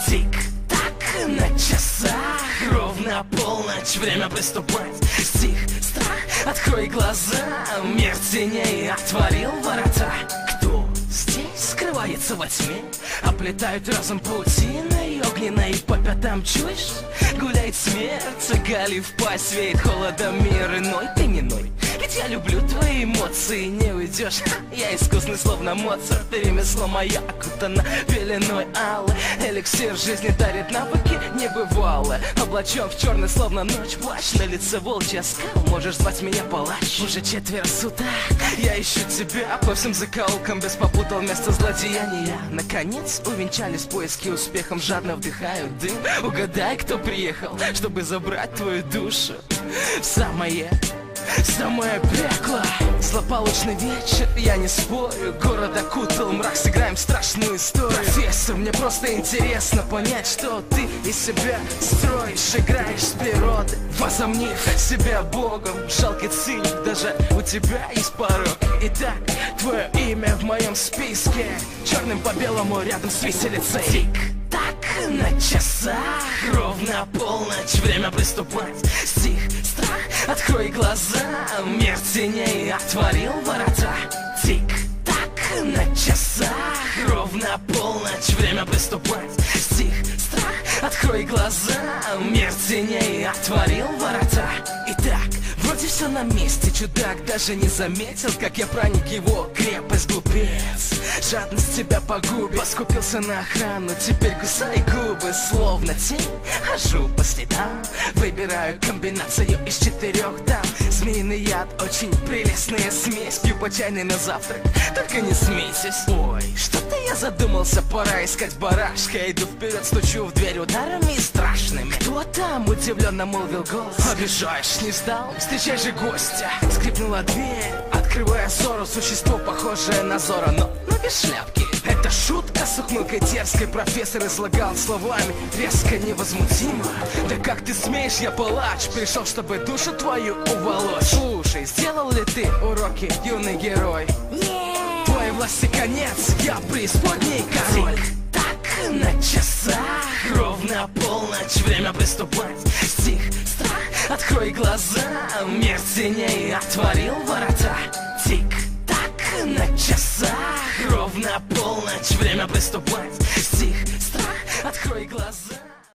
Тик-так на часах, ровно полночь, время приступать. Стих, страх, открой глаза, мир теней отворил ворота. Кто здесь скрывается во тьме? Оплетают разум паутиной огненной, по пятам чуешь? Гуляет смерть, гали в пасть, веет холодом мир иной. Ты не ной, ведь я люблю твои эмоции. Не уйдешь, я искусный, словно Моцарт. И ремесло мое окутано пеленой алой. Эликсир жизни дарит навыки небывалые. Облачен в черный, словно ночь, плащ. На лице волчья скал, можешь звать меня палач. Уже четверо суток, я ищу тебя. По всем закоулкам без попутал место злодеяния. Наконец увенчались поиски успехом. Жадно вдыхаю дым. Угадай, кто приехал, чтобы забрать твою душу в самое пекло. Злополучный вечер, я не спорю. Город окутал мрак, сыграем страшную историю. Профессор, мне просто интересно понять, что ты из себя строишь. Играешь с природой, возомнив себя богом. Жалкий циник, даже у тебя есть порог. Итак, твое имя в моем списке, черным по белому рядом с виселицей. Тик-так на часах, ровно полночь, время приступать. Стих, страх, открой глаза, мир теней отворил ворота. Тик-так на часах, ровно полночь, время приступать. Стих, страх, открой глаза, мир теней отворил ворота. Итак, вроде все на месте, чудак даже не заметил, как я проник в его крепость, глупец. Жадность тебя погубит, поскупился на охрану, теперь кусай губы, словно тень. Хожу по следам, выбираю комбинацию из 4 дам. Змеиный яд, очень прелестная смесь. Пью по чайной на завтрак, только не смейтесь. Ой, что-то я задумался, пора искать барашка. Иду вперед, стучу в дверь ударами страшными. Кто там? Удивленно молвил голос. Обижаешь, не ждал? Встречай же гостя. Скрипнула дверь, открывая ссору. Существо похожее на Зорро, но без шляпки. Это шутка с ухмылкой дерзкой. Профессор излагал словами резко, невозмутимо. Да как ты смеешь, я палач, пришел, чтобы душу твою уволочь. Слушай, сделал ли ты уроки, юный герой? Нет. Твоей власти конец, я преисподней король. Тик-так на часах, ровно полночь, время приступать. Стих, страх, открой глаза, мир теней отворил ворота. Тик-так на часах, ровно полночь, время приступать. Стих, страх, открой глаза.